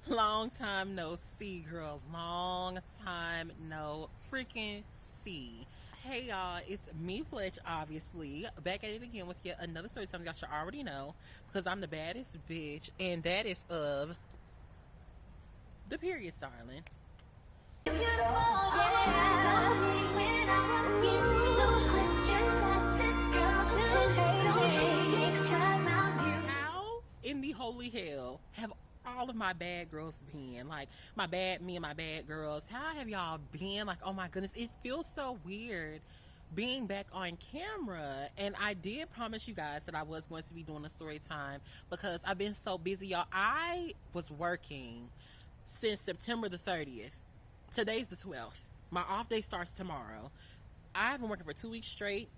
Long time no see, girl. Long time no freaking see. Hey y'all, it's me, Fletch, obviously. Back at it again with yet another story, something y'all should already know. Because I'm the baddest bitch, and that is of the period, darling. How in the holy hell have all of my bad girls been? Like, me and my bad girls. How have y'all been? Like, oh my goodness, it feels so weird being back on camera. And I did promise you guys that I was going to be doing a story time because I've been so busy, y'all. I was working since September the 30th. Today's the 12th. My off day starts tomorrow. I've been working for 2 weeks straight.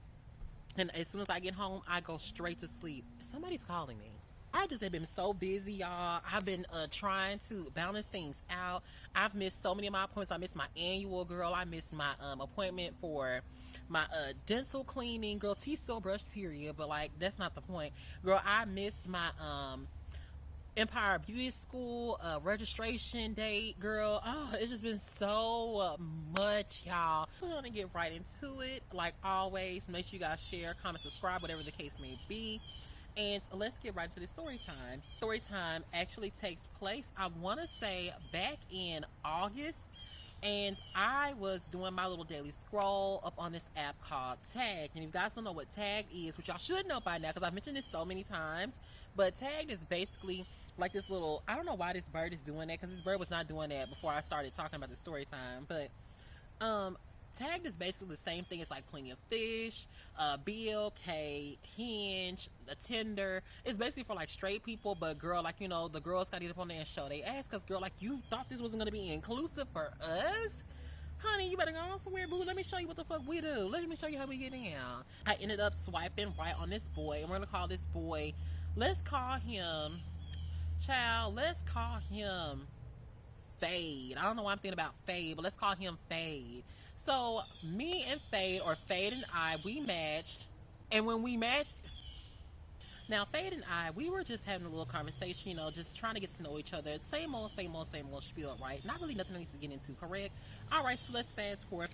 And as soon as I get home, I go straight to sleep. Somebody's calling me. I just have been so busy, y'all. I've been trying to balance things out. I've missed so many of my appointments. I missed my annual, girl. I missed my appointment for my dental cleaning, girl. Teeth still brushed, period. But like, that's not the point, girl. I missed my Empire Beauty School registration date, girl. Oh, it's just been so much, y'all. We're gonna get right into it. Like always, make sure you guys share, comment, subscribe, whatever the case may be. And let's get right into the story time. Story time actually takes place, I want to say, back in August. And I was doing my little daily scroll up on this app called Tag. And if you guys don't know what Tag is, which y'all should know by now because I've mentioned this so many times, but Tag is basically like this little, I don't know why this bird is doing that because this bird was not doing that before I started talking about the story time. But Tagged is basically the same thing as like Plenty of Fish, BLK, Hinge, the Tinder. It's basically for like straight people, but girl, like, you know, the girls gotta get up on there and show they ass because girl, like, you thought this wasn't gonna be inclusive for us? Honey, you better go on somewhere, boo. Let me show you what the fuck we do. Let me show you how we get down. I ended up swiping right on this boy, and we're gonna call this boy, let's call him Fade. I don't know why I'm thinking about Fade, but let's call him Fade. So me and Fade, or Fade and I, we matched. And when we matched, now Fade and I, we were just having a little conversation, you know, just trying to get to know each other. Same old spiel, right? Not really nothing that needs to get into, correct? All right, so let's fast forward,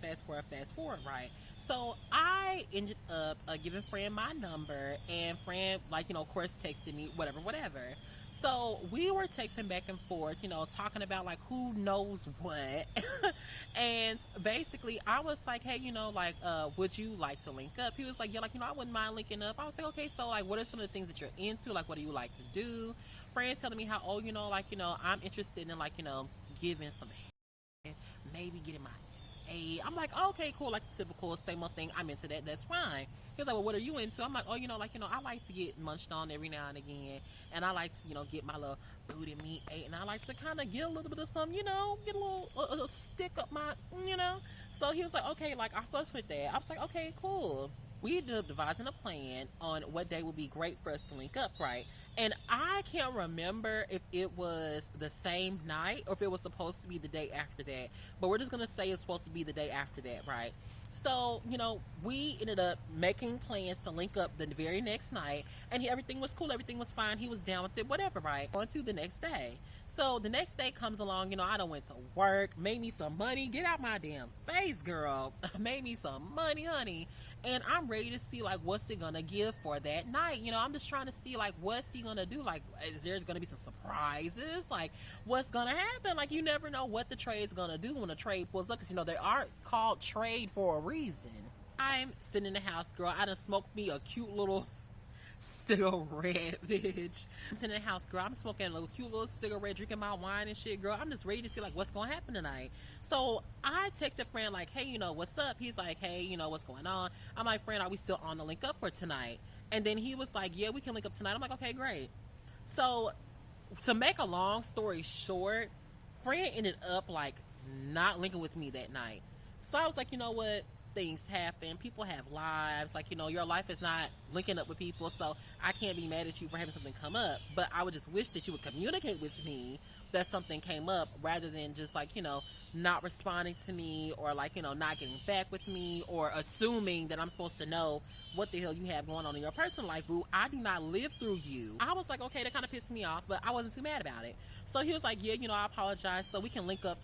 right? So I ended up giving Fran my number, and Fran, like, you know, of course, texted me, whatever. So we were texting back and forth, you know, talking about like who knows what. And basically I was like, hey, you know, like, would you like to link up? He was like, yeah, like, you know, I wouldn't mind linking up. I was like, okay, so like, what are some of the things that you're into? Like, what do you like to do? Friends telling me how, oh, you know, like, you know, I'm interested in like, you know, giving some head, maybe getting my I'm like, oh, okay, cool, like the typical same old thing. I'm into that. That's fine. He was like, well, what are you into? I'm like, oh, you know, like, you know, I like to get munched on every now and again, and I like to, you know, get my little booty meat ate, and I like to kind of get a little bit of some, you know, get a little a stick up my, you know. So he was like, okay, like, I fuss with that. I was like, okay, cool. We ended up devising a plan on what day would be great for us to link up, right? And I can't remember if it was the same night or if it was supposed to be the day after that. But we're just going to say it's supposed to be the day after that, right? So, you know, we ended up making plans to link up the very next night. And everything was cool. Everything was fine. He was down with it, whatever, right? On to the next day. So the next day comes along, you know, I done went to work, made me some money, get out my damn face, girl, made me some money, honey, and I'm ready to see, like, what's he gonna give for that night, you know, I'm just trying to see, like, what's he gonna do, like, is there gonna be some surprises, like, what's gonna happen, like, you never know what the trade's gonna do when a trade pulls up, because, you know, they are called trade for a reason. I'm sitting in the house, girl, I done smoked me a cute little cigarette, bitch. I'm sitting in the house, girl. I'm smoking a little cute little cigarette, drinking my wine and shit, girl. I'm just ready to see like what's gonna happen tonight. So I texted friend like, hey, you know, what's up? He's like, hey, you know, what's going on? I'm like, friend, are we still on the link up for tonight? And then he was like, yeah, we can link up tonight. I'm like, okay, great. So to make a long story short, friend ended up like not linking with me that night. So I was like, you know what? Things happen, people have lives, like, you know, your life is not linking up with people, so I can't be mad at you for having something come up, but I would just wish that you would communicate with me that something came up, rather than just like, not responding to me, or like, not getting back with me, or assuming that I'm supposed to know what the hell you have going on in your personal life, boo. I do not live through you. I was like, okay, that kind of pissed me off, but I wasn't too mad about it. So he was like, yeah, I apologize, so we can link up,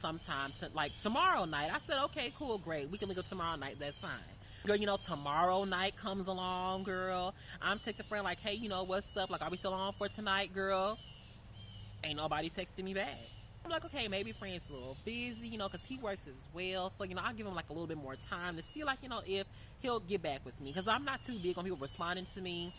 sometime to like tomorrow night. I said, okay, cool, great, we can link up tomorrow night, that's fine. Girl, tomorrow night comes along, girl. I'm texting a friend like, hey, what's up? Like, are we still on for tonight, girl? Ain't nobody texting me back. I'm like, okay, maybe friend's a little busy, because he works as well. So, I'll give him like a little bit more time to see, like, if he'll get back with me. Because I'm not too big on people responding to me.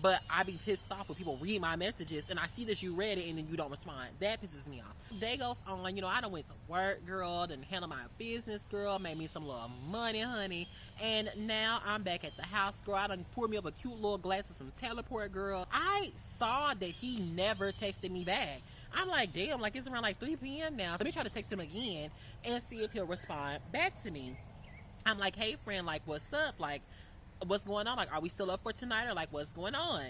But I be pissed off when people read my messages and I see that you read it and then you don't respond. That pisses me off. Day goes on, I done went to work, girl, done handle my business, girl, made me some little money, honey. And now I'm back at the house, girl. I done poured me up a cute little glass of some teleport, girl. I saw that he never texted me back. I'm like, damn, like it's around like 3 p.m. now. So let me try to text him again and see if he'll respond back to me. I'm like, hey friend, like what's up? Like, what's going on? Like, are we still up for tonight, or like what's going on?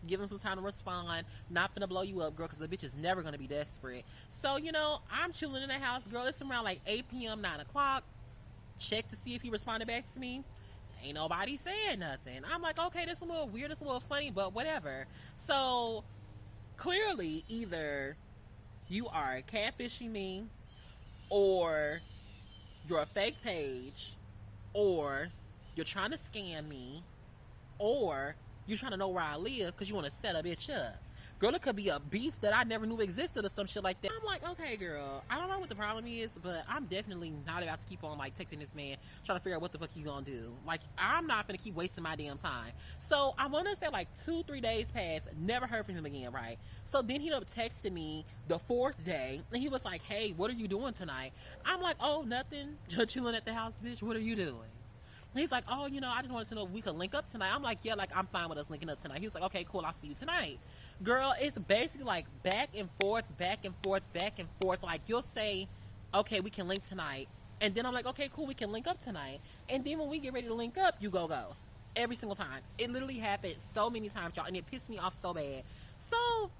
Give him some time to respond. Not finna blow you up, girl, because the bitch is never gonna be desperate. So, I'm chilling in the house, girl. It's around like 8 p.m., 9 o'clock. Check to see if he responded back to me. Ain't nobody saying nothing. I'm like, okay, that's a little weird, that's a little funny, but whatever. So, clearly, either you are catfishing me, or you're a fake page, or you're trying to scam me, or you're trying to know where I live because you want to set a bitch up. Girl, it could be a beef that I never knew existed or some shit like that. I'm like, okay, girl, I don't know what the problem is, but I'm definitely not about to keep on, like, texting this man, trying to figure out what the fuck you gonna do. Like, I'm not gonna keep wasting my damn time. So, I want to say, like, 2-3 days passed, never heard from him again, right? So, then he ended up texting me the 4th day, and he was like, hey, what are you doing tonight? I'm like, oh, nothing. Just chilling at the house, bitch. What are you doing? He's like, oh, I just wanted to know if we could link up tonight. I'm like, yeah, like, I'm fine with us linking up tonight. He was like, okay, cool, I'll see you tonight. Girl, it's basically like back and forth, back and forth, back and forth. Like, you'll say, okay, we can link tonight. And then I'm like, okay, cool, we can link up tonight. And then when we get ready to link up, you go ghost. Every single time. It literally happened so many times, y'all, and it pissed me off so bad. So,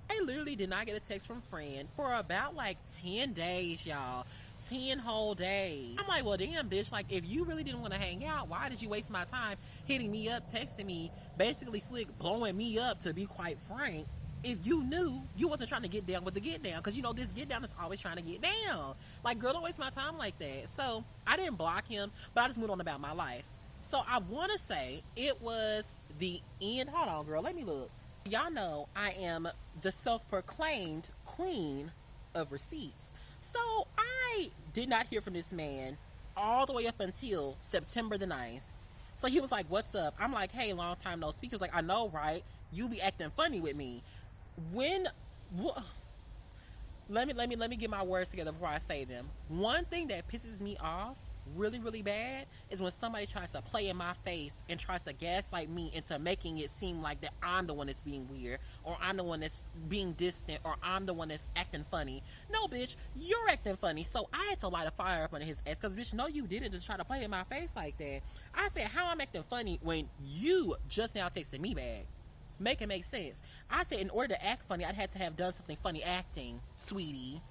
I literally did not get a text from friend for about like 10 days, y'all. 10 whole days. I'm like, well, damn, bitch. Like, if you really didn't want to hang out, why did you waste my time hitting me up, texting me, basically slick blowing me up, to be quite frank, if you knew you wasn't trying to get down with the get down? Because, this get down is always trying to get down. Like, girl, don't waste my time like that. So, I didn't block him, but I just moved on about my life. So, I want to say it was the end. Hold on, girl. Let me look. Y'all know I am the self-proclaimed queen of receipts. So, I did not hear from this man all the way up until September the 9th. So, he was like, what's up? I'm like, hey, long time no speak. He was like, I know, right? You be acting funny with me. Let me get my words together before I say them. One thing that pisses me off really, really bad is when somebody tries to play in my face and tries to gaslight me into making it seem like that I'm the one that's being weird, or I'm the one that's being distant, or I'm the one that's acting funny. No, bitch, you're acting funny. So I had to light a fire up under his ass, because bitch, no, you didn't just try to play in my face like that. I said, how I'm acting funny when you just now texted me back? Make it make sense. I said, in order to act funny, I'd had to have done something funny acting, sweetie.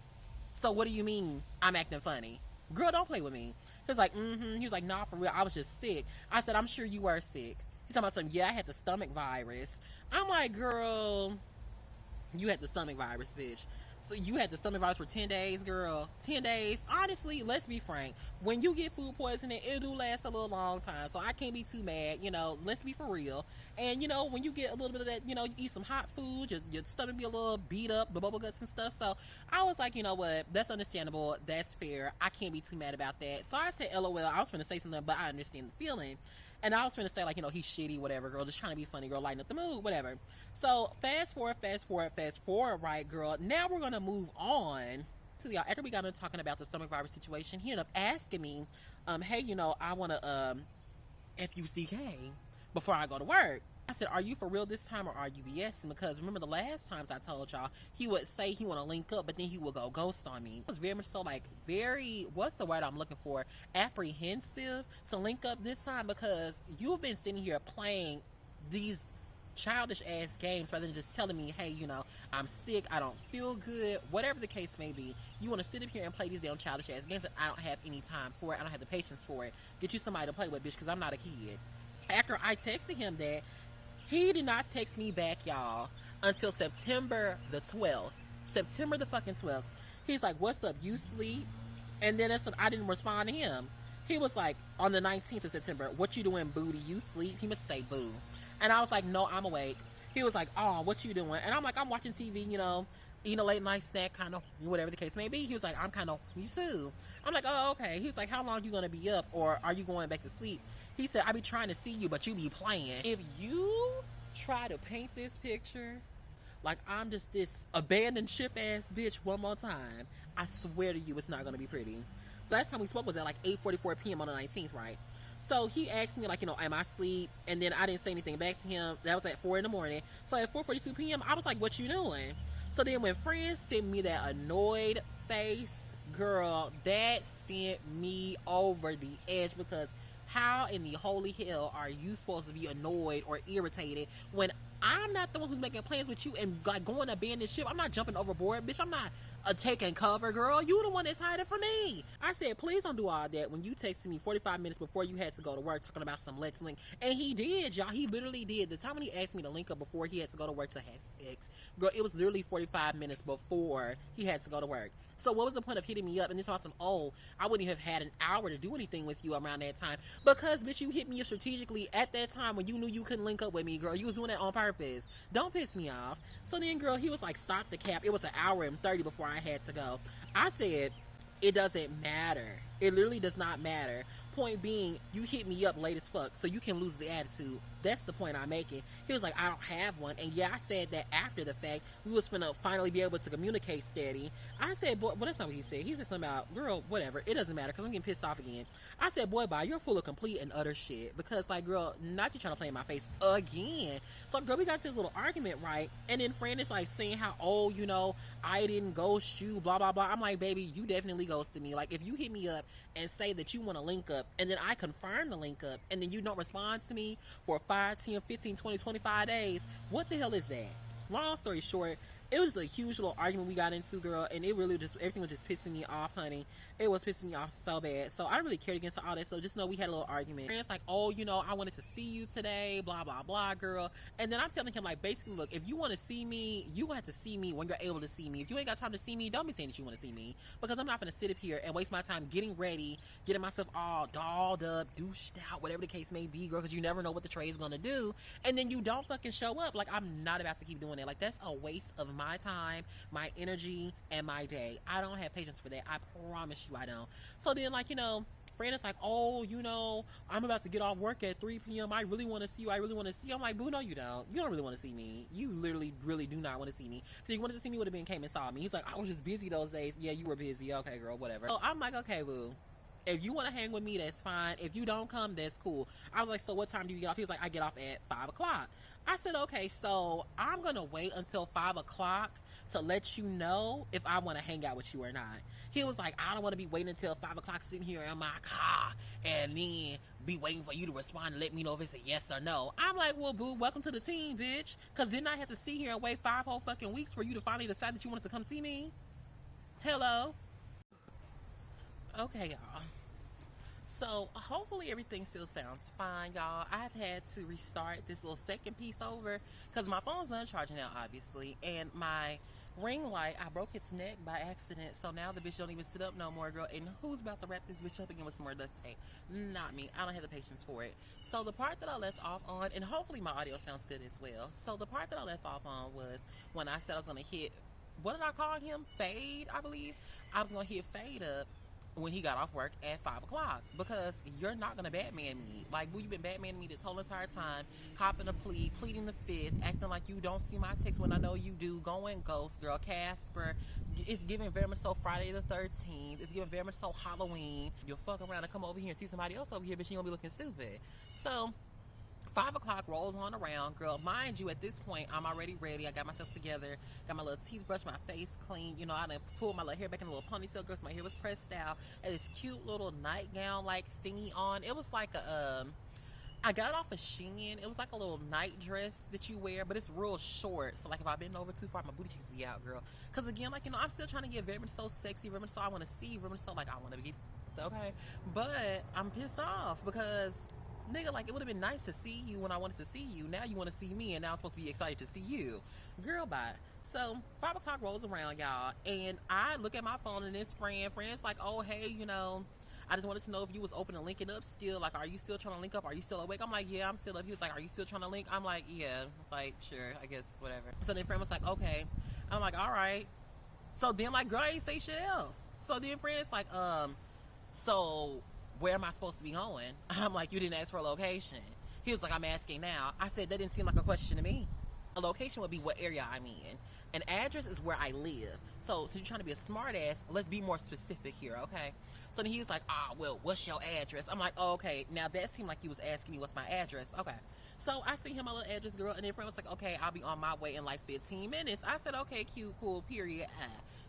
So what do you mean I'm acting funny? Girl, don't play with me. He was like, He was like, nah, for real, I was just sick. I said, I'm sure you were sick. He's talking about something, yeah, I had the stomach virus. I'm like, girl, you had the stomach virus, bitch. So you had the stomach virus for 10 days, girl. 10 days. Honestly, let's be frank. When you get food poisoning, it do last a little long time. So I can't be too mad, let's be for real. And, when you get a little bit of that, you eat some hot food, your stomach be a little beat up, the bubble guts and stuff. So I was like, you know what? That's understandable. That's fair. I can't be too mad about that. So I said, LOL. I was going to say something, but I understand the feeling. And I was going to say, like, he's shitty, whatever, girl. Just trying to be funny, girl. Lighten up the mood, whatever. So, fast forward, right, girl. Now we're going to move on. So, y'all, after we got into talking about the stomach virus situation, he ended up asking me, hey, I want to, FUCK before I go to work. I said, are you for real this time, or are you BSing? Because remember the last times I told y'all, he would say he want to link up, but then he would go ghost on me. It was very much so, like, what's the word I'm looking for? Apprehensive to link up this time, because you've been sitting here playing these childish ass games rather than just telling me, hey, you know, I'm sick, I don't feel good, whatever the case may be. You want to sit up here and play these damn childish ass games that I don't have any time for it. I don't have the patience for it. Get you somebody to play with, bitch, because I'm not a kid. After I texted him that, he did not text me back, y'all, until September the 12th. September the fucking 12th. He's like, what's up, you sleep? And then I didn't respond to him. He was like, on the 19th of September, what you doing, booty? You sleep? He meant to say boo. And I was like, no, I'm awake. He was like, oh, what you doing? And I'm like, I'm watching TV, you know, eating a late night snack, kind of, whatever the case may be. He was like, I'm kind of, me too. I'm like, oh, okay. He was like, how long you going to be up, or are you going back to sleep? He said, I be trying to see you, but you be playing. If you try to paint this picture like I'm just this abandoned ship ass bitch one more time, I swear to you it's not going to be pretty. So last time we spoke was at like 8:44 p.m. on the 19th, right? So he asked me, like, you know, am I asleep? And then I didn't say anything back to him. That was at 4 in the morning. So at 4:42 p.m., I was like, what you doing? So then when friends sent me that annoyed face, girl, that sent me over the edge, because how in the holy hell are you supposed to be annoyed or irritated when I'm not the one who's making plans with you and like going to abandon ship? I'm not jumping overboard, bitch. I'm not taking cover, girl. You the one that's hiding from me. I said, please don't do all that when you texted me 45 minutes before you had to go to work talking about some Let's Link. And he did, y'all. He literally did. The time when he asked me to link up before he had to go to work to have sex, girl, it was literally 45 minutes before he had to go to work. So what was the point of hitting me up and then talking some, oh, I wouldn't have had an hour to do anything with you around that time? Because, bitch, you hit me up strategically at that time when you knew you couldn't link up with me, girl. You was doing that on purpose. Don't piss me off. So then, girl, he was like, stop the cap. It was an hour and 30 before I had to go. I said, it doesn't matter. It literally does not matter. Point being, you hit me up late as fuck, so you can lose the attitude. That's the point I'm making. He was like, I don't have one. And yeah, I said that after the fact. We was finna finally be able to communicate steady. I said, boy, well, that's not what he said. He said something about, girl, whatever. It doesn't matter, because I'm getting pissed off again. I said, boy, bye, you're full of complete and utter shit. Because, like, girl, not you trying to play in my face again. So, girl, we got to this little argument, right? And then Fran is like saying how, oh, you know, I didn't ghost you, blah, blah, blah. I'm like, baby, you definitely ghosted me. Like, if you hit me up and say that you want to link up, and then I confirm the link up, and then you don't respond to me for 5, 10, 15, 20, 25 days, what the hell is that? Long story short, it was a huge little argument we got into, girl, and it really just, everything was just pissing me off, honey. It was pissing me off so bad. So I really cared against all that, so just know we had a little argument. And it's like, oh, you know, I wanted to see you today, blah, blah, blah, girl. And then I'm telling him, like, basically, look, if you want to see me, you have to see me when you're able to see me. If you ain't got time to see me, don't be saying that you want to see me, because I'm not going to sit up here and waste my time getting ready, getting myself all dolled up, douched out, whatever the case may be, girl, because you never know what the trade's going to do, and then you don't fucking show up. Like, I'm not about to keep doing that. Like, that's a waste of my time, my energy, and my day. I don't have patience for that. I promise you I don't. So then, like, you know, Fran is like, oh, you know, I'm about to get off work at 3 p.m. I really want to see you. I really want to see you. I'm like, boo, no, you don't. You don't really want to see me. You literally, really do not want to see me. If you wanted to see me, would have been came and saw me. He's like, I was just busy those days. Yeah, you were busy. Okay, girl, whatever. So I'm like, okay, boo. If you want to hang with me, that's fine. If you don't come, that's cool. I was like, so what time do you get off? He was like, I get off at 5 o'clock. I said, okay, so I'm going to wait until 5 o'clock to let you know if I want to hang out with you or not. He was like, I don't want to be waiting until 5 o'clock sitting here in my car and then be waiting for you to respond and let me know if it's a yes or no. I'm like, well, boo, welcome to the team, bitch. Because didn't I have to sit here and wait 5 whole fucking weeks for you to finally decide that you wanted to come see me? Hello? Okay, y'all. So hopefully everything still sounds fine, y'all. I've had to restart this little second piece over because my phone's not charging now, obviously, and my ring light, I broke its neck by accident, so now the bitch don't even sit up no more, girl. And who's about to wrap this bitch up again with some more duct tape? Not me. I don't have the patience for it. So the part that I left off on, and hopefully my audio sounds good as well. So the part that I left off on was when I said I was going to hit, what did I call him? Fade, I believe. I was going to hit Fade up when he got off work at 5 o'clock, because you're not gonna Batman me. Like, boo, you've been Batman me this whole entire time, copping a plea, pleading the fifth, acting like you don't see my text when I know you do, going ghost, girl. Casper, it's giving very much so Friday the 13th, it's giving very much so Halloween. You'll fuck around and come over here and see somebody else over here, but you gonna be looking stupid. So 5 o'clock rolls on around, girl. Mind you, at this point, I'm already ready. I got myself together, got my little teeth brushed, my face clean. You know, I done pulled my little hair back in a little ponytail, girl, so my hair was pressed out. I had this cute little nightgown like thingy on. It was like a I got it off of Shein. It was like a little night dress that you wear, but it's real short. So like if I bend over too far, my booty cheeks be out, girl. Because again, like, you know, I'm still trying to get very much so sexy, very much so I want to see, very much so like I want to be, okay. But I'm pissed off because, nigga, like, it would have been nice to see you when I wanted to see you. Now you want to see me, and now I'm supposed to be excited to see you. Girl, bye. So 5 o'clock rolls around, y'all, and I look at my phone, and this friend's like, oh, hey, you know, I just wanted to know if you was open to linking up still. Like, are you still trying to link up? Are you still awake? I'm like, yeah, I'm still up. He was like, are you still trying to link? I'm like, yeah, like, sure, I guess, whatever. So then friend was like, okay. I'm like, all right. So then, like, girl, I ain't say shit else. So then friend's like, so where am I supposed to be going? I'm like, you didn't ask for a location. He was like, I'm asking now. I said, that didn't seem like a question to me. A location would be what area I'm in. An address is where I live. So you're trying to be a smart ass, let's be more specific here, okay? So then he was like, well, what's your address? I'm like, oh, okay. Now that seemed like he was asking me what's my address. Okay. So I sent him my little address, girl, and then friend was like, okay, I'll be on my way in like 15 minutes. I said, okay, cute, cool, period.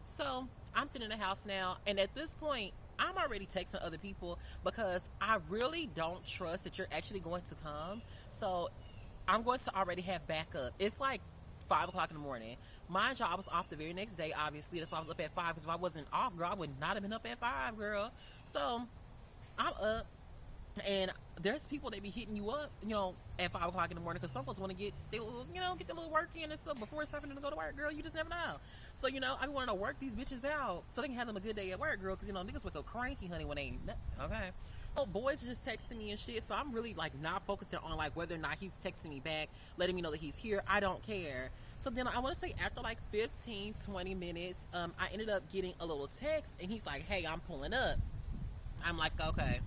So I'm sitting in the house now, and at this point, I'm already texting other people because I really don't trust that you're actually going to come. So I'm going to already have backup. It's like 5 o'clock in the morning. Mind you, I was off the very next day, obviously. That's why I was up at 5, because if I wasn't off, girl, I would not have been up at 5, girl. So I'm up, and there's people that be hitting you up, you know, at 5 o'clock in the morning, because some folks want to get their little, you know, get their little work in and stuff before it's time for them to go to work, girl. You just never know. So, you know, I be wanting to work these bitches out so they can have them a good day at work, girl, because, you know, niggas wake up cranky, honey, when they ain't, okay. Oh, boys just texting me and shit, so I'm really, like, not focusing on, like, whether or not he's texting me back, letting me know that he's here. I don't care. So then I want to say after, like, 15, 20 minutes, I ended up getting a little text, and he's like, hey, I'm pulling up. I'm like, okay.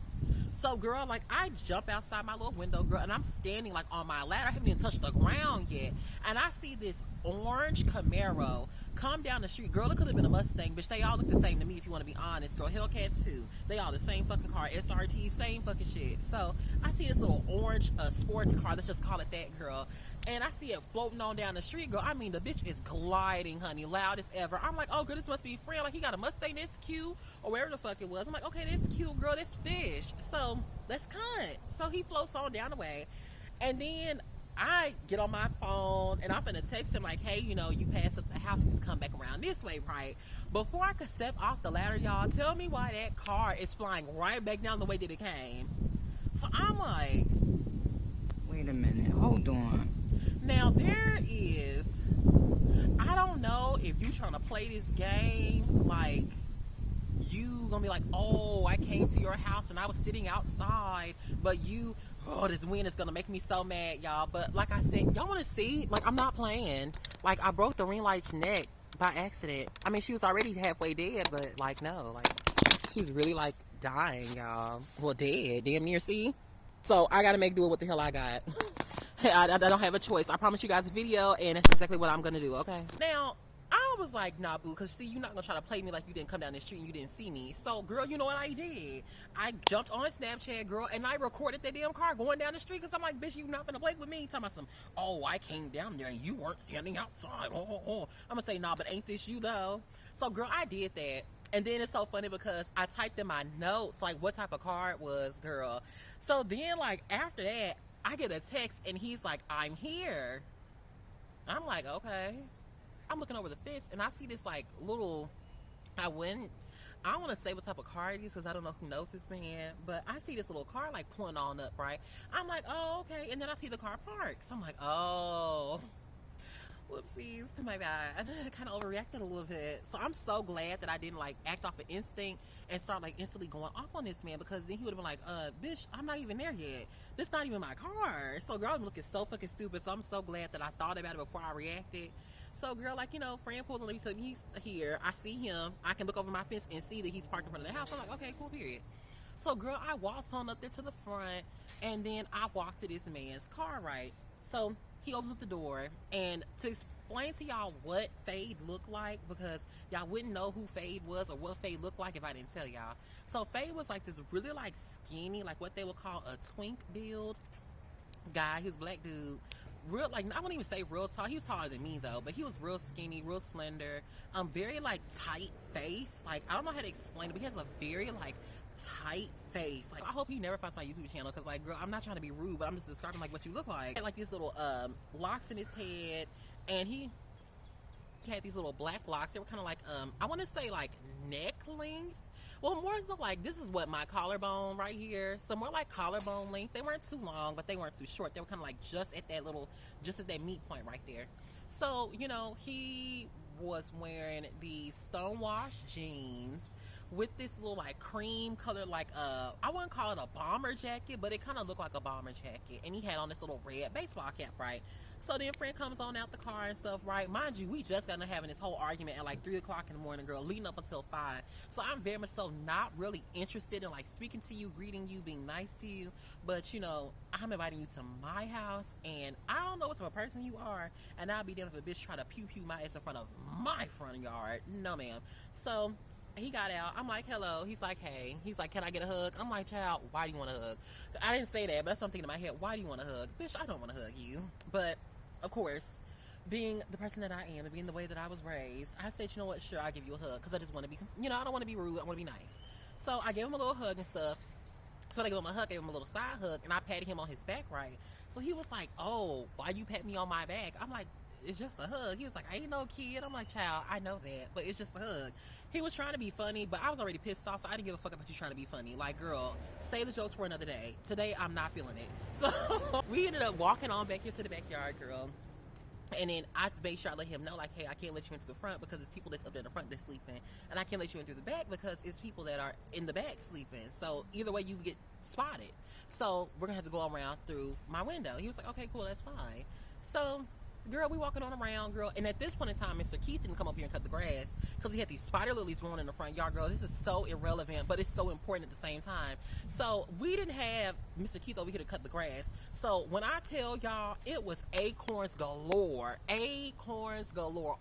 So, girl, like, I jump outside my little window, girl, and I'm standing, like, on my ladder. I haven't even touched the ground yet. And I see this orange Camaro come down the street. Girl, it could have been a Mustang, bitch. They all look the same to me, if you want to be honest, girl. Hellcats, too. They all the same fucking car. SRT, same fucking shit. So, I see this little orange sports car. Let's just call it that, girl. And I see it floating on down the street, girl. I mean, the bitch is gliding, honey, loud as ever. I'm like, oh, girl, this must be a friend. Like, he got a Mustang, that's cute, or wherever the fuck it was. I'm like, okay, that's cute, girl, that's fish. So, let's cunt. So, he floats on down the way. And then I get on my phone, and I'm finna text him, like, hey, you know, you passed up the house, you can come back around this way, right? Before I could step off the ladder, y'all, tell me why that car is flying right back down the way that it came. So, I'm like, wait a minute, hold on. Now, there is, I don't know if you trying to play this game, like, you gonna be like, oh, I came to your house and I was sitting outside, but you, oh, this wind is gonna make me so mad, y'all. But like I said, y'all wanna see, like, I'm not playing. Like, I broke the ring light's neck by accident. I mean, she was already halfway dead, but, like, no, like, she's really, like, dying, y'all. Well, dead, damn near, see? So, I gotta make do with what the hell I got. I don't have a choice. I promise you guys a video, and that's exactly what I'm gonna do, okay? Now, I was like, nah, boo, because see, you're not gonna try to play me like you didn't come down the street and you didn't see me. So, girl, you know what I did? I jumped on Snapchat, girl, and I recorded that damn car going down the street, because I'm like, bitch, you not gonna play with me. Talking about some, oh, I came down there and you weren't standing outside. I'm gonna say, nah, but ain't this you, though? So, girl, I did that. And then it's so funny because I typed in my notes, like, what type of car it was, girl. So then, like, after that, I get a text, and he's like, I'm here. I'm like, okay. I'm looking over the fence, and I see this, like, little, I don't want to say what type of car it is, because I don't know who knows this man, but I see this little car, like, pulling on up, right? I'm like, oh, okay, and then I see the car parked. So I'm like, oh, whoopsies, my bad. I kind of overreacted a little bit. So I'm so glad that I didn't, like, act off of instinct and start, like, instantly going off on this man, because then he would have been like, bitch, I'm not even there yet. This not even my car. So, girl, I'm looking so fucking stupid. So I'm so glad that I thought about it before I reacted. So, girl, like, you know, friend pulls on me, so he's here. I see him. I can look over my fence and see that he's parked in front of the house. I'm like, okay, cool, period. So, girl, I walked on up there to the front, and then I walked to this man's car, right? So he opens up the door, and to explain to y'all what Fade looked like, because y'all wouldn't know who Fade was or what Fade looked like if I didn't tell y'all. So Fade was like this really, like, skinny, like what they would call a twink build guy. He was a black dude. Real, like, I wouldn't even say real tall. He was taller than me, though, but he was real skinny, real slender, very, like, tight face. Like, I don't know how to explain it, but he has a very, like, tight face. Like, I hope he never finds my YouTube channel, because, like, girl, I'm not trying to be rude, but I'm just describing, like, what you look like. He had, like, these little locks in his head, and he had these little black locks. They were kind of like, I want to say, like, neck length. Well, more so like, this is what my collarbone right here. So more like collarbone length. They weren't too long, but they weren't too short. They were kind of like just at that meat point right there. So, you know, he was wearing these stonewashed jeans with this little like cream color, like I wouldn't call it a bomber jacket, but it kind of looked like a bomber jacket. And he had on this little red baseball cap, right? So then friend comes on out the car and stuff, right? Mind you, we just got to having this whole argument at like 3 o'clock in the morning, girl, leading up until 5. So I'm very much so not really interested in like speaking to you, greeting you, being nice to you. But, you know, I'm inviting you to my house, and I don't know what type of person you are, and I'll be damned if a bitch try to pew my ass in front of my front yard. No, ma'am. So he got out. I'm like, hello. He's like, hey. He's like, can I get a hug? I'm like, child, why do you want a hug? I didn't say that, but that's something in my head. Why do you want a hug? Bitch, I don't want to hug you. But, of course, being the person that I am and being the way that I was raised, I said, you know what? Sure, I'll give you a hug, because I just want to be, you know, I don't want to be rude. I want to be nice. So I gave him a little hug and stuff. So I gave him a hug, gave him a little side hug, and I patted him on his back, right? So he was like, oh, why you pat me on my back? I'm like, it's just a hug. He was like, I ain't no kid. I'm like, child, I know that, but it's just a hug. He was trying to be funny, but I was already pissed off, so I didn't give a fuck about you trying to be funny. Like, girl, say the jokes for another day. Today, I'm not feeling it. So we ended up walking on back here to the backyard, girl. And then I made sure I let him know, like, hey, I can't let you in through the front because it's people that's up there in the front that's sleeping. And I can't let you in through the back because it's people that are in the back sleeping. So either way, you get spotted. So we're going to have to go around through my window. He was like, okay, cool, that's fine. So, girl, we walking on around, girl. And at this point in time, Mr. Keith didn't come up here and cut the grass because we had these spider lilies growing in the front yard, girl. This is so irrelevant, but it's so important at the same time. So we didn't have Mr. Keith over here to cut the grass. So when I tell y'all, it was acorns galore,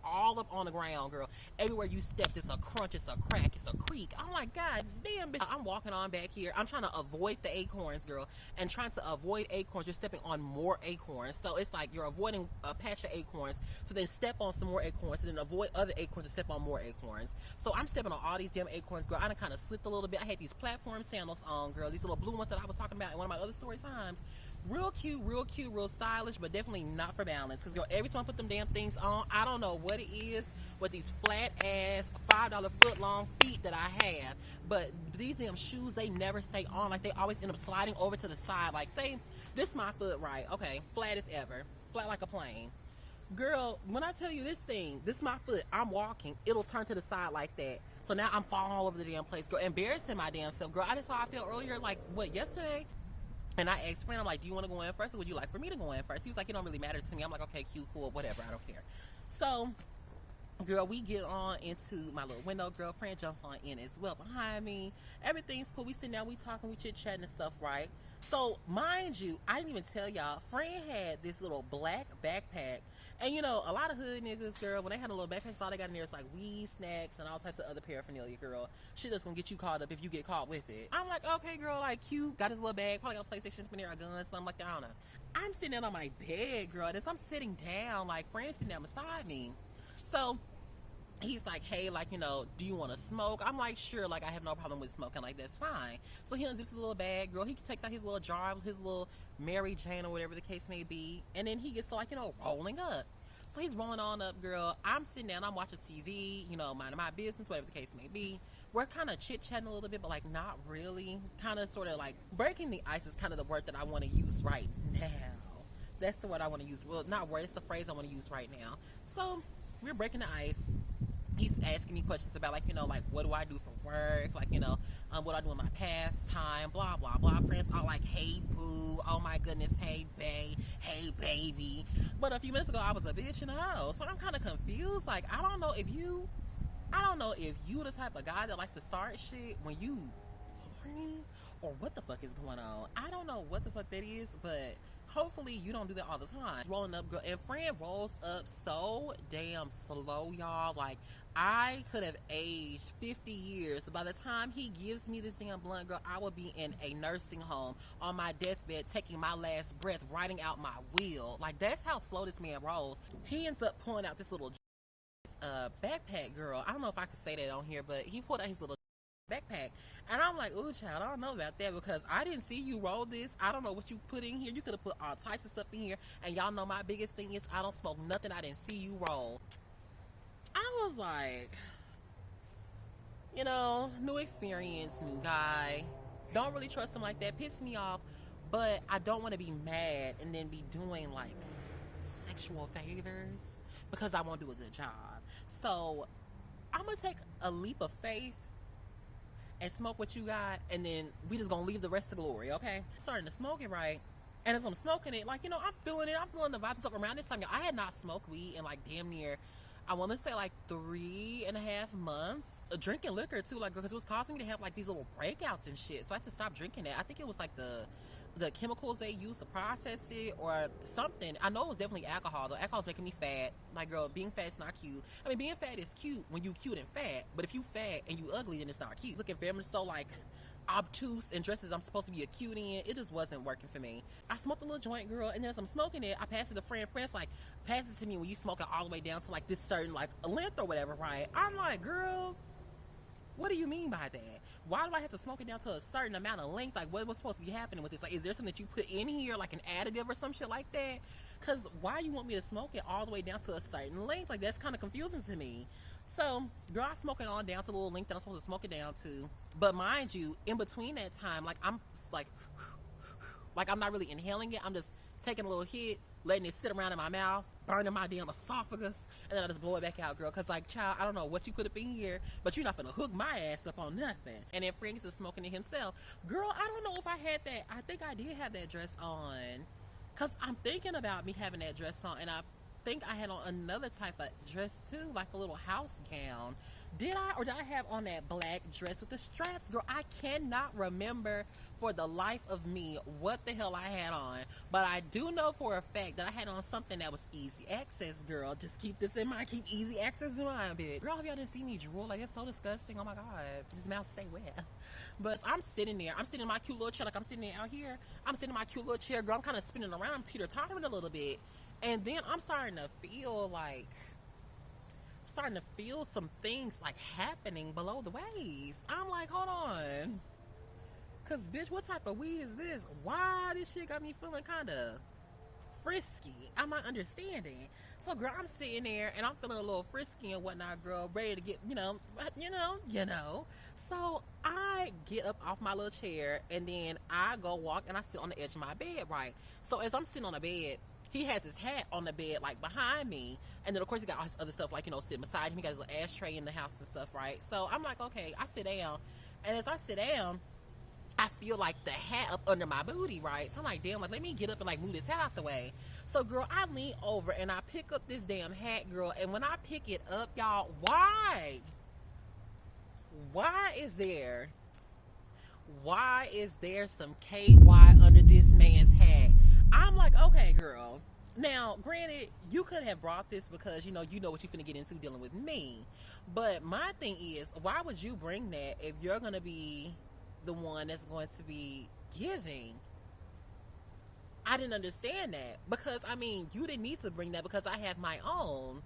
all up on the ground, girl. Everywhere you step, it's a crunch, it's a crack, it's a creak. I'm like, God damn, bitch. I'm walking on back here. I'm trying to avoid the acorns, girl. And trying to avoid acorns, you're stepping on more acorns. So it's like you're avoiding a patch of acorns, so then step on some more acorns, and then avoid other acorns and step on more acorns. So I'm stepping on all these damn acorns, girl. I done kind of slipped a little bit. I had these platform sandals on, girl. These little blue ones that I was talking about in one of my other story times. Real cute, real stylish, but definitely not for balance. Because, girl, every time I put them damn things on, I don't know what it is with these flat-ass, $5 foot-long feet that I have. But these damn shoes, they never stay on. Like, they always end up sliding over to the side. Like, say, this is my foot, right? Okay, flat as ever. Flat like a plane. Girl, when I tell you this is my foot, I'm walking, it'll turn to the side like that. So now I'm falling all over the damn place, girl. Embarrassing my damn self, girl. I just saw I felt earlier, like, what, yesterday? And I asked friend, I'm like, do you want to go in first, or would you like for me to go in first? He was like, it don't really matter to me. I'm like, okay, cute, cool, whatever, I don't care. So, girl, we get on into my little window. Girlfriend jumps on in as well behind me. Everything's cool. We sitting down, we talking, we chit-chatting and stuff, right? So, mind you, I didn't even tell y'all, friend had this little black backpack. And, you know, a lot of hood niggas, girl, when they had a little backpack, all they got in there is like weed, snacks, and all types of other paraphernalia, girl. Shit that's gonna get you caught up if you get caught with it. I'm like, okay, girl, like, cute. Got his little bag, probably got a PlayStation in there, a gun, something like that, I don't know. I'm sitting down on my bed, girl, and as I'm sitting down, like, friend is sitting down beside me. So, he's like, hey, like, you know, do you want to smoke? I'm like, sure, like, I have no problem with smoking, like, that's fine. So he unzips his little bag, girl. He takes out his little jar, his little Mary Jane or whatever the case may be, and then he gets to, like, you know, rolling up. So he's rolling on up, girl. I'm sitting down, I'm watching TV, you know, minding my business, whatever the case may be. We're kind of chit-chatting a little bit, but, like, not really. Kind of sort of, like, breaking the ice is kind of the word that I want to use right now. That's the word I want to use. Well, not word, it's the phrase I want to use right now. So we're breaking the ice. He's asking me questions about, like, you know, like, what do I do for work? Like, you know, what do I do in my pastime? Blah, blah, blah. Friends are like, hey, boo. Oh, my goodness. Hey, bae. Hey, baby. But a few minutes ago, I was a bitch in a hoe. So I'm kind of confused. Like, I don't know if you the type of guy that likes to start shit when you horny, or what the fuck is going on. I don't know what the fuck that is, but hopefully you don't do that all the time. Rolling up, girl, and friend rolls up so damn slow, y'all. Like, I could have aged 50 years. By the time he gives me this damn blunt, girl, I will be in a nursing home on my deathbed, taking my last breath, writing out my will. Like, that's how slow this man rolls. He ends up pulling out this little backpack, girl. I don't know if I could say that on here, but he pulled out his little backpack. And I'm like, ooh, child, I don't know about that because I didn't see you roll this. I don't know what you put in here. You could have put all types of stuff in here. And y'all know my biggest thing is I don't smoke nothing I didn't see you roll. I was like, new experience, new guy. Don't really trust him like that. Pissed me off. But I don't want to be mad and then be doing like sexual favors because I won't do a good job. So I'm going to take a leap of faith and smoke what you got, and then we just gonna leave the rest to glory, okay? Starting to smoke it, right? And as I'm smoking it, like, I'm feeling it. I'm feeling the vibes. So around this time, I had not smoked weed in like damn near, I want to say like 3.5 months. Drinking liquor too, like, because it was causing me to have like these little breakouts and shit. So I had to stop drinking it. I think it was like the chemicals they use to process it or something. I know it was definitely alcohol though. Alcohol's making me fat. Like, girl, being fat is not cute. I mean, being fat is cute when you cute and fat, but if you fat and you ugly, then it's not cute. Looking very much so like obtuse and dresses I'm supposed to be a cute in, it just wasn't working for me. I smoked a little joint, girl, and then as I'm smoking it, I passed it to a friend. Friends like, pass it to me when you smoke it all the way down to like this certain like a length or whatever, right? I'm like, girl, what do you mean by that? Why do I have to smoke it down to a certain amount of length? Like, what's supposed to be happening with this? Like, is there something that you put in here, like an additive or some shit like that? Because why you want me to smoke it all the way down to a certain length? Like, that's kind of confusing to me. So, girl, I smoke it on down to the little length that I'm supposed to smoke it down to. But mind you, in between that time, like, I'm like I'm not really inhaling it. I'm just taking a little hit, letting it sit around in my mouth, burning my damn esophagus, and then I just blow it back out, girl. Because, like, child, I don't know what you put up in here, but you're not going to hook my ass up on nothing. And then Frank is smoking it himself. Girl, I don't know if I had that. I think I did have that dress on. Because I'm thinking about me having that dress on, and I think I had on another type of dress, too, like a little house gown. Did I? Or did I have on that black dress with the straps? Girl, I cannot remember for the life of me what the hell I had on. But I do know for a fact that I had on something that was easy access, girl. Just keep this in mind. Keep easy access in mind, bitch. Girl, if y'all didn't see me drool, like, it's so disgusting. Oh, my God. His mouth say where? But I'm sitting there. I'm sitting in my cute little chair. Like, I'm sitting there out here. I'm sitting in my cute little chair, girl. I'm kind of spinning around. I'm teeter-tottering a little bit. And then I'm starting to feel some things like happening below the waist. I'm like, hold on, cause bitch, what type of weed is this? Why this shit got me feeling kind of frisky? I'm not understanding. So, girl, I'm sitting there and I'm feeling a little frisky and whatnot, girl, ready to get, So I get up off my little chair and then I go walk and I sit on the edge of my bed, right? So as I'm sitting on the bed, he has his hat on the bed, like, behind me. And then, of course, he got all his other stuff, like, sitting beside him. He got his little ashtray in the house and stuff, right? So I'm like, okay, I sit down. And as I sit down, I feel, like, the hat up under my booty, right? So I'm like, damn, like, let me get up and, like, move this hat out the way. So, girl, I lean over and I pick up this damn hat, girl. And when I pick it up, y'all, why is there some KY under this man's hat? I'm like, okay, girl. Now, granted, you could have brought this because, you know what you're finna get into dealing with me. But my thing is, why would you bring that if you're going to be the one that's going to be giving? I didn't understand that. Because, I mean, you didn't need to bring that because I have my own.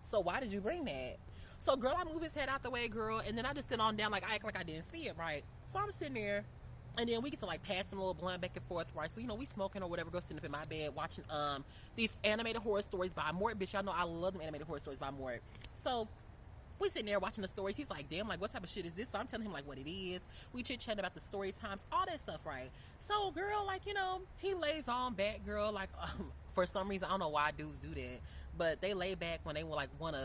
So why did you bring that? So, girl, I move his head out the way, girl. And then I just sit on down like I act like I didn't see it, right? So I'm sitting there. And then we get to, like, passing a little blunt back and forth, right? So, we smoking or whatever, go sitting up in my bed watching these animated horror stories by Mort. Bitch, y'all know I love them animated horror stories by Mort. So we sitting there watching the stories. He's like, damn, like, what type of shit is this? So I'm telling him, like, what it is. We chit-chat about the story times, all that stuff, right? So, girl, like, he lays on back, girl, like, for some reason, I don't know why dudes do that, but they lay back when they will, like, want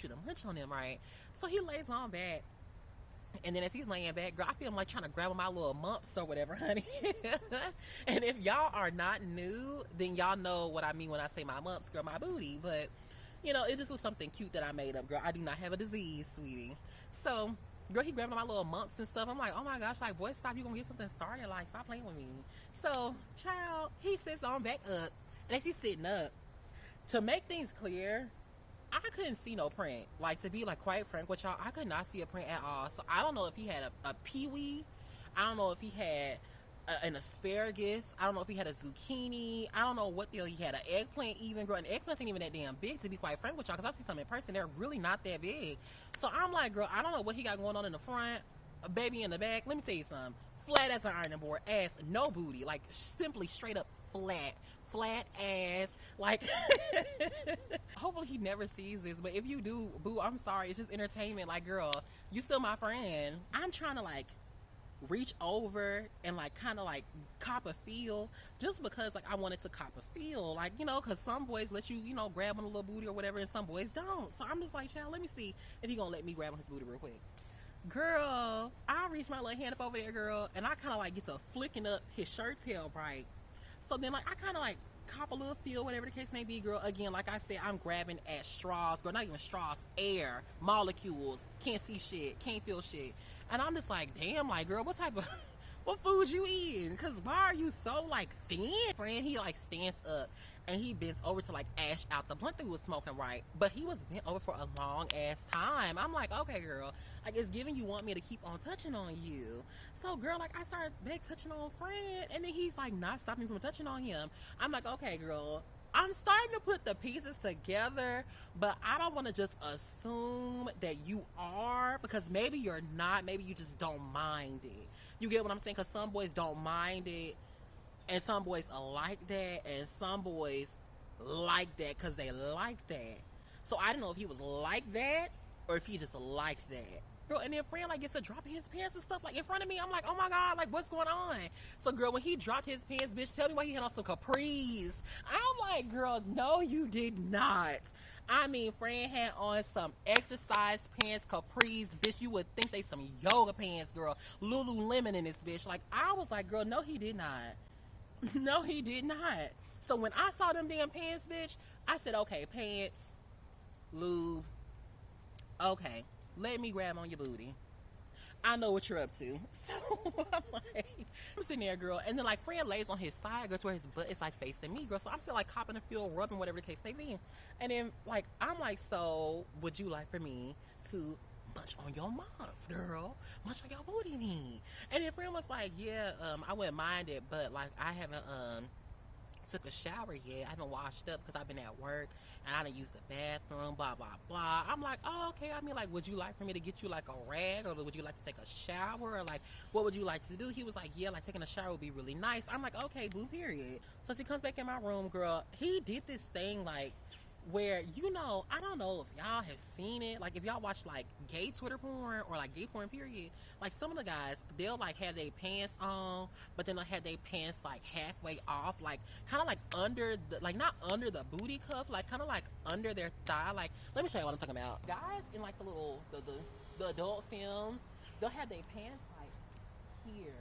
you to munch on them, right? So he lays on back. And then as he's laying back, girl, I feel him like trying to grab my little mumps or whatever, honey. And if y'all are not new, then y'all know what I mean when I say my mumps, girl, my booty. But, it just was something cute that I made up, girl. I do not have a disease, sweetie. So, girl, he grabbed my little mumps and stuff. I'm like, oh my gosh, like, boy, stop. You gonna get something started. Like, stop playing with me. So, child, he sits on back up. And as he's sitting up, to make things clear, I couldn't see no print. Like, to be, like, quite frank with y'all, I could not see a print at all. So I don't know if he had a peewee. I don't know if he had an asparagus. I don't know if he had a zucchini. I don't know what the hell he had. An eggplant even, girl. And eggplants ain't even that damn big, to be quite frank with y'all, because I see some in person. They're really not that big. So I'm like, girl, I don't know what he got going on in the front. baby in the back, let me tell you something. Flat as an ironing board, ass, no booty, like simply straight up flat ass, like hopefully he never sees this, but if you do, boo, I'm sorry, it's just entertainment. Like, girl, you still my friend. I'm trying to like reach over and like kind of like cop a feel, just because like I wanted to cop a feel, like, you know, because some boys let you, you know, grab on a little booty or whatever, and some boys don't. So I'm just like, child, let me see if he gonna let me grab on his booty real quick. Girl, I reach my little hand up over there, girl, and I kind of like get to flicking up his shirt tail, right? So then like I kind of like cop a little feel, whatever the case may be, girl. Again, like I said, I'm grabbing at straws, girl, not even straws, air, molecules, can't see shit, can't feel shit. And I'm just like, damn, like, girl, what type of what food you eating? Because why are you so like thin? Friend, he like stands up and he bends over to like ash out the blunt that he was smoking, right? But he was bent over for a long ass time. I'm like, okay, girl, like, it's giving you want me to keep on touching on you. So, girl, like, I started back touching on friend, and then he's like not stopping me from touching on him. I'm like, okay, girl, I'm starting to put the pieces together, but I don't want to just assume that you are, because maybe you're not, maybe you just don't mind it. You get what I'm saying? Because some boys don't mind it, and some boys are like that, and some boys like that because they like that. So I don't know if he was like that or if he just liked that. Girl, and then friend like gets to dropping his pants and stuff like in front of me. I'm like, oh my God, like, what's going on? So girl, when he dropped his pants, bitch, tell me why he had on some capris. I'm like, girl, no, you did not. I mean, friend had on some exercise pants, capris, bitch. You would think they some yoga pants, girl. Lululemon in this bitch. Like, I was like, girl, no, he did not. No, he did not. So when I saw them damn pants, bitch, I said, okay, pants, lube, okay, let me grab on your booty. I know what you're up to. So I'm like, I'm sitting there, girl, and then like friend lays on his side, girl, to where his butt is like facing me, girl. So I'm still like copping the feel, rubbing, whatever the case may be. And then like I'm like, so would you like for me to munch on your moms, girl? Munch on your booty me? And then friend was like, yeah, I wouldn't mind it, but like I haven't took a shower yet. I haven't washed up because I've been at work and I didn't use the bathroom, blah blah blah. I'm like, oh, okay. I mean, like, would you like for me to get you like a rag, or would you like to take a shower, or like what would you like to do? He was like, yeah, like taking a shower would be really nice. I'm like, okay, boo, period. So as he comes back in my room, girl, he did this thing like where, you know, I don't know if y'all have seen it, like if y'all watch like gay Twitter porn or like gay porn period, like some of the guys, they'll like have their pants on, but then they'll have their pants like halfway off, like kind of like under the, like not under the booty cuff, like kind of like under their thigh. Like, let me show you what I'm talking about. Guys in like the little the adult films, they'll have their pants like here,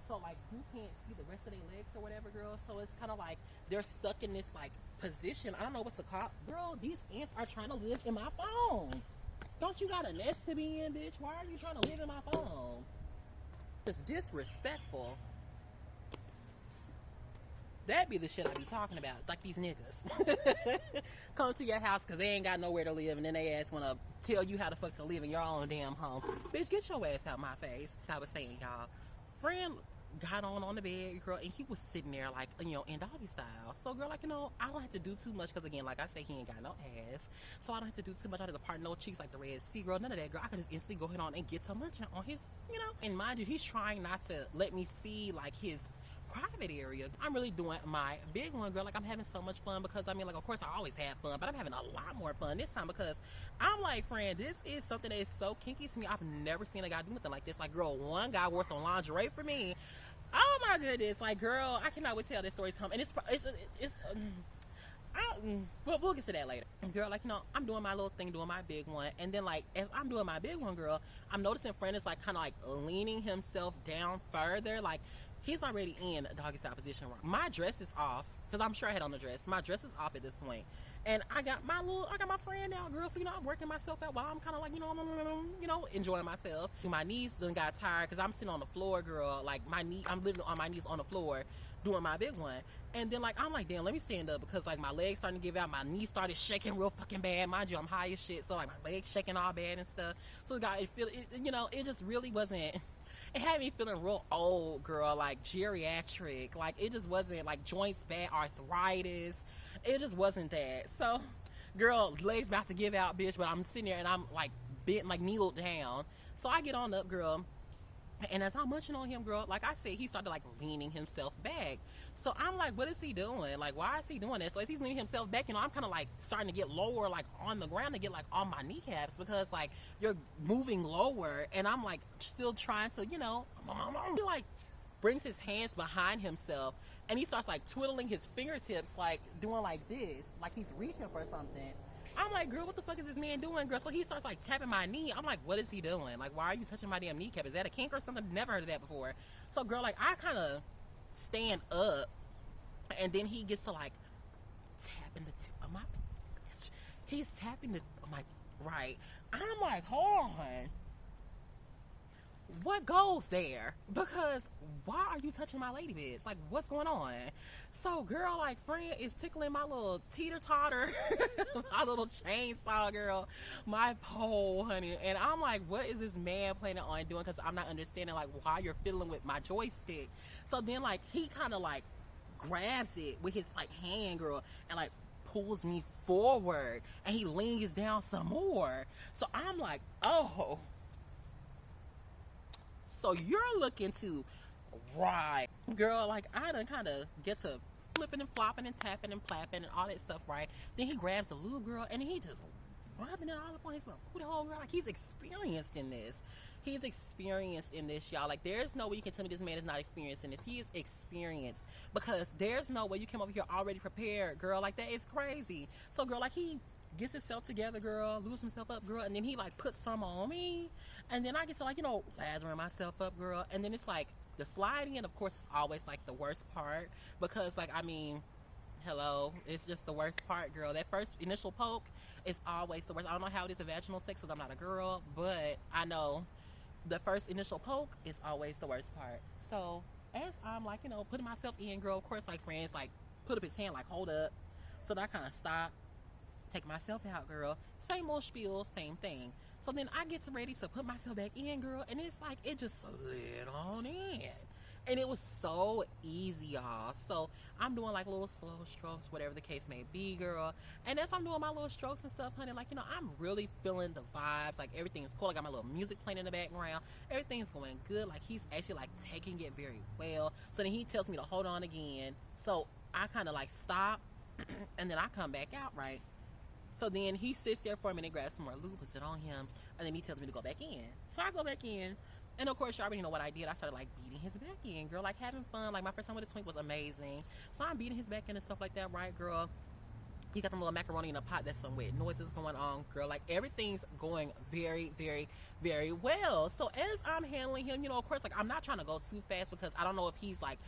so like you can't see the rest of their legs or whatever, girl. So it's kind of like they're stuck in this like position. I don't know what to call. Girl, these ants are trying to live in my phone. Don't you got a nest to be in, bitch? Why are you trying to live in my phone? It's disrespectful. That be the shit I be talking about. Like these niggas come to your house because they ain't got nowhere to live, and then they ass want to tell you how the fuck to live in your own damn home. Bitch, get your ass out my face. I was saying, y'all, friend got on the bed, girl, and he was sitting there like, you know, in doggy style. So girl, like, you know, I don't have to do too much because again, like I say, he ain't got no ass, so I don't have to do too much. I don't have to part no cheeks like the Red Sea, girl, none of that, girl. I could just instantly go ahead on and get some munching on his, you know. And mind you, he's trying not to let me see like his private area. I'm really doing my big one, girl. Like, I'm having so much fun because I mean, like, of course I always have fun, but I'm having a lot more fun this time because I'm like, friend, this is something that is so kinky to me. I've never seen a guy do nothing like this. Like, girl, one guy wore some lingerie for me. Oh my goodness, like, girl, I cannot wait to tell this story to him. And but we'll get to that later. Girl, like, you know, I'm doing my little thing, doing my big one, and then like as I'm doing my big one, girl, I'm noticing friend is like kind of like leaning himself down further, like he's already in a doggy style position. My dress is off because I'm sure I had on the dress. My dress is off at this point, and I got my friend now, girl. So you know, I'm working myself out while I'm kind of like, you know, enjoying myself. My knees done got tired because I'm sitting on the floor, girl. Like I'm literally on my knees on the floor doing my big one. And then like I'm like, damn, let me stand up because like my legs starting to give out. My knees started shaking real fucking bad. Mind you, I'm high as shit, so like my legs shaking all bad and stuff. So it just really wasn't. It had me feeling real old, girl, like geriatric. Like it just wasn't like joints bad, arthritis. It just wasn't that. So, girl, legs about to give out, bitch. But I'm sitting there and I'm like bent, like kneeled down. So I get on up, girl. And as I'm munching on him, girl, like I said, he started like leaning himself back. So I'm like, what is he doing? Like, why is he doing this? So as he's leaning himself back, you know, I'm kind of like starting to get lower, like on the ground to get like on my kneecaps, because like you're moving lower, and I'm like still trying to, you know, he like brings his hands behind himself, and he starts like twiddling his fingertips, like doing like this, like he's reaching for something. I'm like, girl, what the fuck is this man doing, girl? So he starts like tapping my knee. I'm like, what is he doing? Like, why are you touching my damn kneecap? Is that a kink or something? Never heard of that before. So, girl, like, I kind of stand up, and then he gets to like tapping the tip of my bitch. He's tapping the, I'm like, right. I'm like, hold on. What goes there? Because why are you touching my lady bits? Like, what's going on? So, girl, like, friend is tickling my little teeter-totter, my little chainsaw, girl, my pole, honey. And I'm like, what is this man planning on doing? Because I'm not understanding, like, why you're fiddling with my joystick. So then, like, he kind of, like, grabs it with his, like, hand, girl, and, like, pulls me forward. And he leans down some more. So I'm like, oh. So you're looking to ride, girl. Like, I done kind of get to flipping and flopping and tapping and plapping and all that stuff, right? Then he grabs the lube, girl, and he just rubbing it all up on his little booty hole, girl. Like, he's experienced in this. He's experienced in this, y'all. Like, there's no way you can tell me this man is not experienced in this. He is experienced, because there's no way you came over here already prepared, girl. Like, that is crazy. So, girl, like, he gets himself together, girl, lubes himself up, girl, and then he like puts some on me, and then I get to like, you know, lathering myself up, girl, and then it's like the sliding, and of course it's always like the worst part, because like, I mean, hello, it's just the worst part, girl. That first initial poke is always the worst. I don't know how it is in vaginal sex, because I'm not a girl, but I know the first initial poke is always the worst part. So as I'm like, you know, putting myself in, girl, of course, like, friends like put up his hand, like, hold up. So then I kind of stop, take myself out, girl. Same old spiel, same thing. So then I get ready to put myself back in, girl, and it's like it just slid on in. And it was so easy, y'all. So I'm doing like little slow strokes, whatever the case may be, girl. And as I'm doing my little strokes and stuff, honey, like, you know, I'm really feeling the vibes. Like, everything's cool. I got my little music playing in the background. Everything's going good. Like, he's actually like taking it very well. So then he tells me to hold on again. So I kind of like stop, and then I come back out, right? So then he sits there for a minute, grabs some more lube, puts it on him, and then he tells me to go back in. So I go back in, and of course, you already know what I did. I started like beating his back in, girl, like having fun. Like, my first time with a twink was amazing. So I'm beating his back in and stuff like that, right, girl? He got them little macaroni in a pot, that's some weird noises going on, girl. Like, everything's going very, very, very well. So as I'm handling him, you know, of course, like, I'm not trying to go too fast, because I don't know if he's like,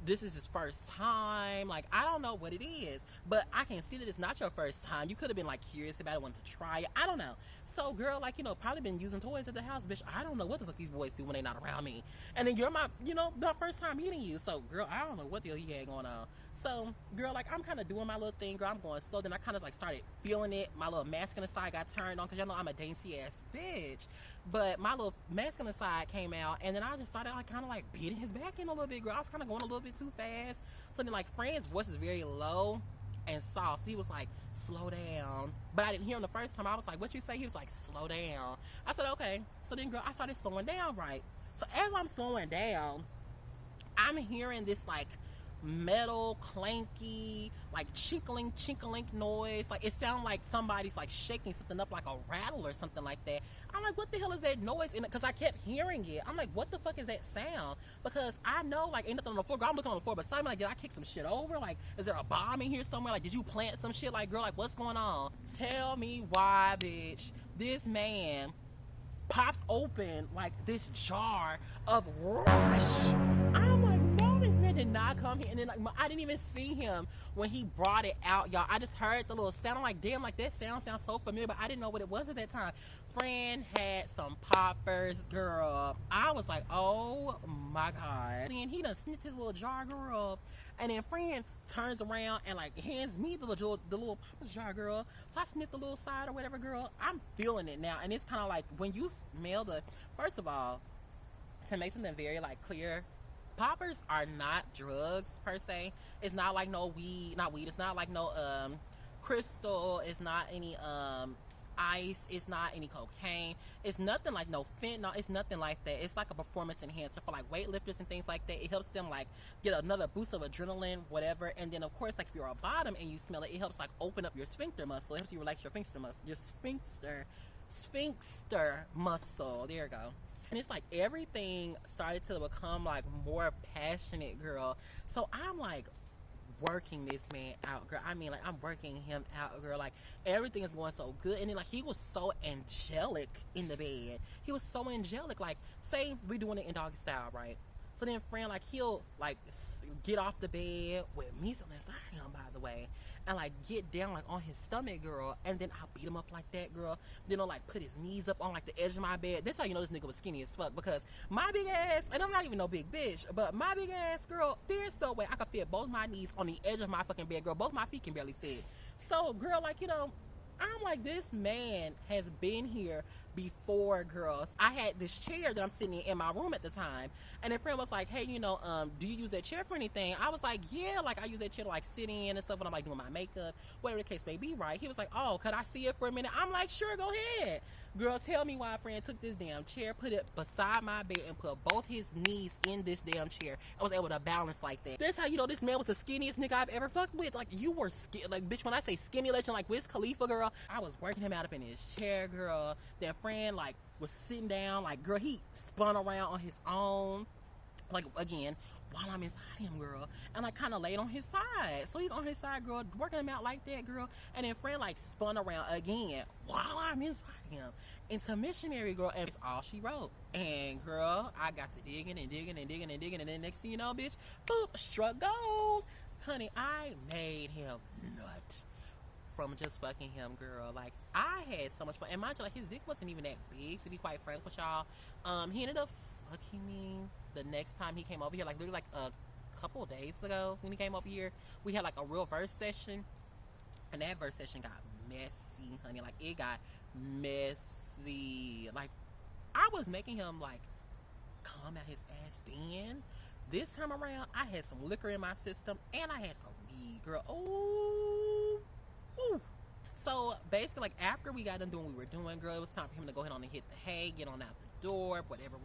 this is his first time. Like, I don't know what it is, but I can see that it's not your first time. You could have been like curious about it, wanted to try it. I don't know. So, girl, like, you know, probably been using toys at the house, bitch. I don't know what the fuck these boys do when they're not around me. And then you're my, you know, my first time meeting you. So, girl, I don't know what the hell he had going on. So, girl, like, I'm kind of doing my little thing, girl. I'm going slow. Then I kind of like started feeling it. My little masculine side got turned on, because y'all know I'm a dainty ass bitch. But my little masculine side came out, and then I just started like kind of like beating his back in a little bit, girl. I was kind of going a little bit too fast. So then, like, Fran's voice is very low and soft. So he was like, slow down. But I didn't hear him the first time. I was like, what you say? He was like, slow down. I said, okay. So then, girl, I started slowing down, right? So as I'm slowing down, I'm hearing this like metal clanky, like chinkling noise. Like, it sounded like somebody's like shaking something up, like a rattle or something like that. I'm like, what the hell is that noise in it? Because I kept hearing it. I'm like, what the fuck is that sound? Because I know, like, ain't nothing on the floor. Girl, I'm looking on the floor, but something like, did I kick some shit over? Like, is there a bomb in here somewhere? Like, did you plant some shit? Like, girl, like, what's going on? Tell me why, bitch. This man pops open like this jar of rush. I'm like, no, this man did not come here. And then, like, I didn't even see him when he brought it out, y'all. I just heard the little sound. I'm like, damn, like, that sounds so familiar, but I didn't know what it was at that time. Fran had some poppers, girl. I was like, oh my god. And he done sniffed his little jar, girl. And then Fran turns around and like hands me the little poppers jar, girl. So I sniffed the little side or whatever, girl. I'm feeling it now. And it's kind of like, when you smell the, first of all, to make something very like clear, poppers are not drugs per se. It's not like no weed, not weed. It's not like no crystal. It's not any ice, it's not any cocaine, it's nothing like no fentanyl, it's nothing like that. It's like a performance enhancer for like weightlifters and things like that. It helps them like get another boost of adrenaline, whatever. And then of course, like if you're a bottom and you smell it, it helps like open up your sphincter muscle. It helps you relax your sphincter muscle, your sphincter muscle. There you go. And it's like everything started to become like more passionate, girl. So I'm like working this man out, girl. I mean, like, I'm working him out, girl. Like, everything is going so good. And then, like, he was so angelic in the bed. He was so angelic. Like, say we doing it in doggy style, right? So then, friend, like, he'll, like, get off the bed with me on inside him, by the way, and, like, get down, like, on his stomach, girl, and then I'll beat him up like that, girl. Then I'll, like, put his knees up on, like, the edge of my bed. This how you know this nigga was skinny as fuck, because my big ass, and I'm not even no big bitch, but my big ass, girl, there's no way I could fit both my knees on the edge of my fucking bed, girl. Both my feet can barely fit. So, girl, like, you know, I'm like, this man has been here before, girls. I had this chair that I'm sitting in my room at the time, and a friend was like, hey, you know, do you use that chair for anything? I was like, yeah, like I use that chair to like sit in and stuff when I'm like doing my makeup, whatever the case may be, right? He was like, oh, could I see it for a minute? I'm like, sure, go ahead. Girl, tell me why a friend took this damn chair, put it beside my bed, and put both his knees in this damn chair. I was able to balance like that. That's how you know this man was the skinniest nigga I've ever fucked with. Like, you were skinny. Like, bitch, when I say skinny legend, like Wiz Khalifa, girl, I was working him out up in his chair, girl. That friend, like, was sitting down. Like, girl, he spun around on his own. Like, again, while I'm inside him, girl, and like kind of laid on his side. So he's on his side, girl, working him out like that, girl. And then friend like spun around again while I'm inside him into missionary, girl, and it's all she wrote. And girl, I got to digging and digging and digging and digging, and then next thing you know, bitch, boop, struck gold. Honey, I made him nut from just fucking him, girl. Like, I had so much fun. And mind you, like, his dick wasn't even that big, to be quite frank with y'all. He ended up fucking me the next time he came over here, like literally like a couple of days ago when he came over here. We had like a real verse session, and that verse session got messy, honey. Like, it got messy. Like, I was making him like come out his ass then. This time around, I had some liquor in my system, and I had some weed, girl. Oh, ooh. So basically, like, after we got done doing what we were doing, girl, it was time for him to go ahead on and hit the hay, get on out the door, whatever.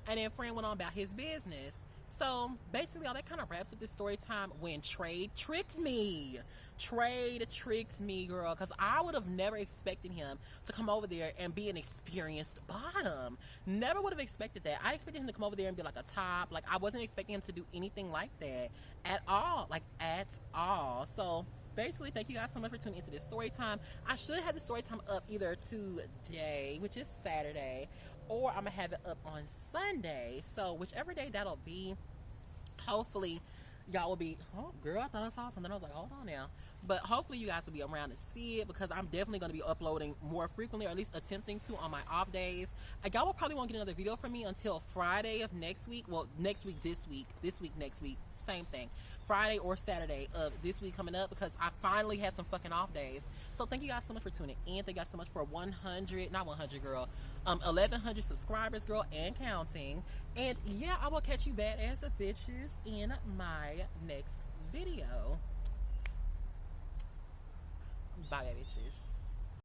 And then friend went on about his business. So basically, all that kind of wraps up this story time when Trade tricked me. Trade tricked me, girl, because I would have never expected him to come over there and be an experienced bottom. Never would have expected that. I expected him to come over there and be like a top. Like, I wasn't expecting him to do anything like that at all. Like, at all. So basically, thank you guys so much for tuning into this story time. I should have the story time up either today, which is Saturday, or I'm gonna have it up on Sunday. So whichever day that'll be, hopefully y'all will be, oh girl, I thought I saw something. I was like, hold on now. But hopefully you guys will be around to see it, because I'm definitely going to be uploading more frequently, or at least attempting to, on my off days. Y'all will probably won't get another video from me until Friday of next week. Well, next week, this week, next week, same thing. Friday or Saturday of this week coming up, because I finally had some fucking off days. So thank you guys so much for tuning in. Thank you guys so much for 1,100 subscribers, girl, and counting. And yeah, I will catch you badass bitches in my next video. Bye, bitches.